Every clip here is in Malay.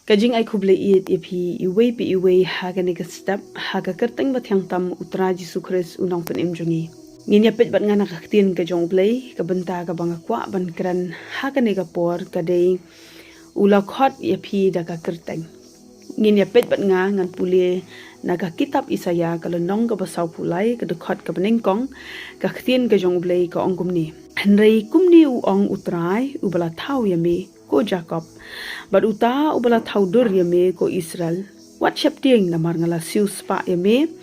Kajing ay kuble iit iaphi iwe haga nega step haga Kyrteng bathyang tam utra Jisu Christ unang penim jungi. Ngin yapit bat nga nakaktin ka jong play ka benta ka banga kwa ban kran haga nega por ka day ula khot iaphi da ka Kyrteng. Ngin yapit bat nga ngan puli naga kitab Isaya ka lenong ka basaw pulay ka dekhot ka benengkong ka ktin ka jong play ka ong kumni. Henry kumni uong utray ubala tau yami ko Jacob bat uta ubala thaudur yame ko Israel wat shapting namar ngala sius pa yame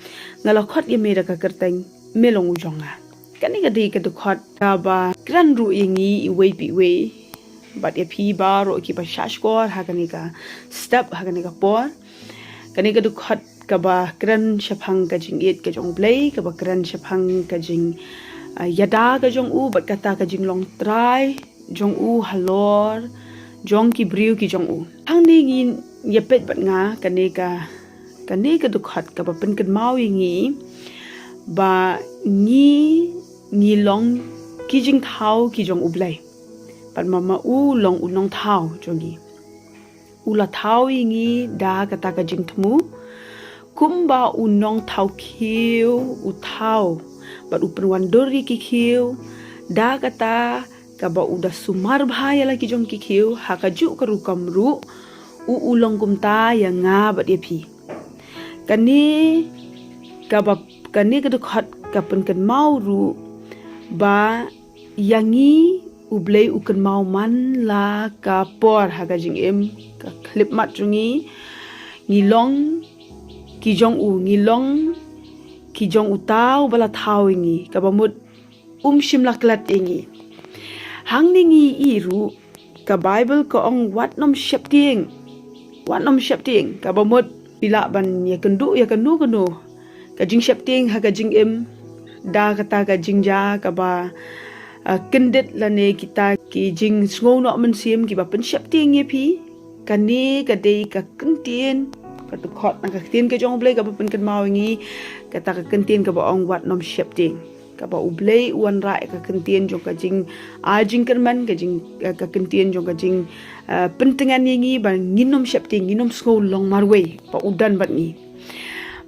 ngala khot yame da ka Kyrteng melong ujonga kani gadi ka khot ka ba gran ru ingi iwe pi we bat ya phi ba ro ki ba shashkor ha kani ka step ha kani ka por kani ka khot ka ba gran shaphang ka jing it ka jong play ka ba gran shaphang ka jing yada ka jong u bat kata ka jing long try jong u halor jong ki briu ki jong u hang ni ngin yapet bat nga kaneka dukhat ka ba pen kan mau ngi ba ngi long ki jing thau ki jong u blai pat mama u long unong thau jongi ula thau ngi da kata ka jing thmu kumba unong thau khiu u thau bat upen wandori ki khiu da kata kaba udah sumar bahaya lagi jong kikiu hakaju karu kamru ulong kumta yang ngabat yapi kani kedekhat kapen kan mau ru ba yangi ublei ukan mau man la ka por hakajing em ka klip mat jungi ngilong ki jong utau bala thau ingi kabamut shim laklat ingi hang ningi iru ka Bible ko ong wat nom shapting ka bamut pila ban ya kendu kenu ka jing shapting ha ka jing em da kata ka jing ja ka ba kendit lane kita ki jing sngo no men sim ki ba pen shapting ye phi kani ka dei ka kentien ka tu khot na ka tien ka jong blai ka ba pen kan mau ngi kata ka kentien ka ba ong wat nom shapting ka ba ublei uan rai ka kentien jong ka jing jing kerman ka jing ka kentien jong ka jing pentengan ngi ba nginom shapting nginom sko long marway pa udan bat ni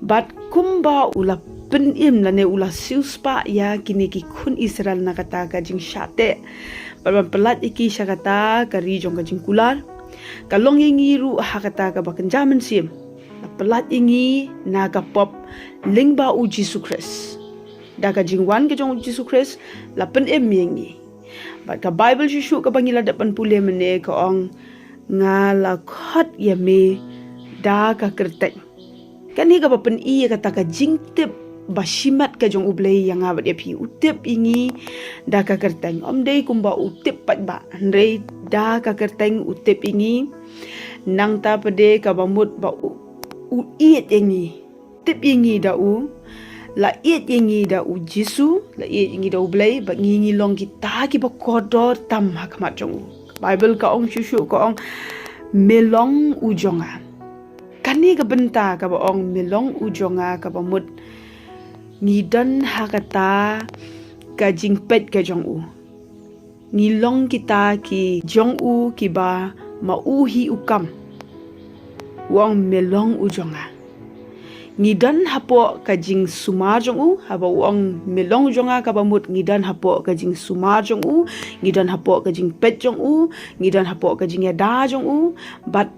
bat kumba ula penim la ne ula siuspa ya kini ki khun Israel na kata ka jing shate ba pelat iki syakata ka ri jong ka jing kular ka long ngi ru ha kata ka ba kenjaman sim pelat ingi na ka pop lingba u Jisu Christ daga jingwan ke jong Jisu Christ la pen yengi bat ka Bible shu ka bangila depan pule mene ka ong ngala khot yame da ka Kyrteng kani ka pen kata ka jingtip basimat ka jong ublei yang abat ya pi utip ingi da ka Kyrteng dei kumba utip pat ba ndrei da ka Kyrteng utip ingi nang ta pede ka bamut ba u iet ingi tip ingi da u la iet yengi da u Jisu la iet yengi da u blai ba ngi long kita ki ba kodor tam hakmat jong Bible ka ong shushu ka ong melong ujonga kani ka benta ka ba ong melong ujonga ka ba mut ngi dan hakata ka jing pet ka jong u ngi long kita ki jong u ki ba mauhi ukam wong melong ujonga ngidan hapo kajing sumar jong u haba uang melong jonga kabamut ngidan hapo kajing sumar jong u ngidan hapo kajing pet jong u ngidan hapo kajing yada jong u bat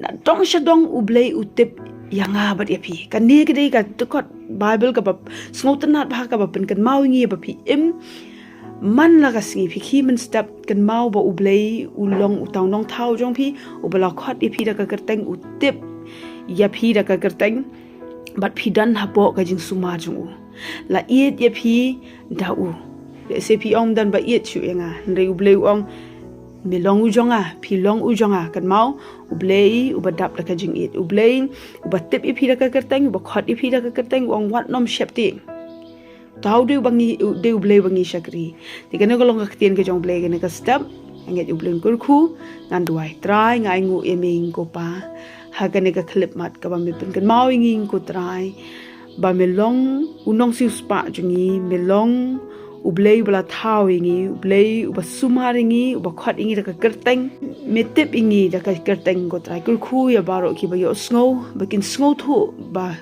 na dong shadong ublei utip yanga bat yapi kani kede ka tekot Bible ka bab smotenat bah ka bapen kan mau ngi ba pi im man la ka singi phi men step kan mau ba ublei ulong utau nong thau jong pi ubala khot ipi da ka Kyrteng utip yapi da ka Kyrteng bat pidan hapo ka jing suma jung la iet ye phi da u le se pi ong dan ba iet chu nga ndei ublei ong melong ujonga phi long ujonga kan mau ublei ubadap da ka jing iet ublei ubatip ye phi da ka Kyrteng ba khot ye phi da ka Kyrteng ong wat nom shapting tau de bangi de ublei bangi shakri tikane ko long ka tien ka jong blei ka ka step anget ublei kur khu ngan duai try ngai ngu eming ko pa hagane ka klip mat ka ba mi pen kan mau nging ko try ba melong unong sius pa jungi melong ublei bala thau ingi ublei uba sumar ingi uba khot ingi daka Kyrteng metip ingi daka Kyrteng ko trai kurkhu ya baro ki ba yo snow bakin snow thu ba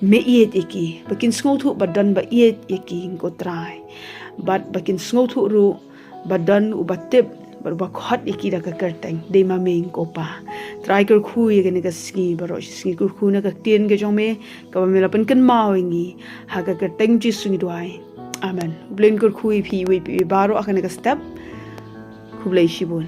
me iet iki bakin snow thu badan ba iet iki ko trai bat bakin snow thu ru badan uba tip ba khot iki daka Kyrteng de ma meng ko pa trai kurkhu ye ne ka ski baro ski kurkhu na ka tien ge jong me ka ba me la pen kan mau ingi ha ka Kyrteng ji sungi duai amen blin kurkhu pi we pi baro akane ka step kublai shibun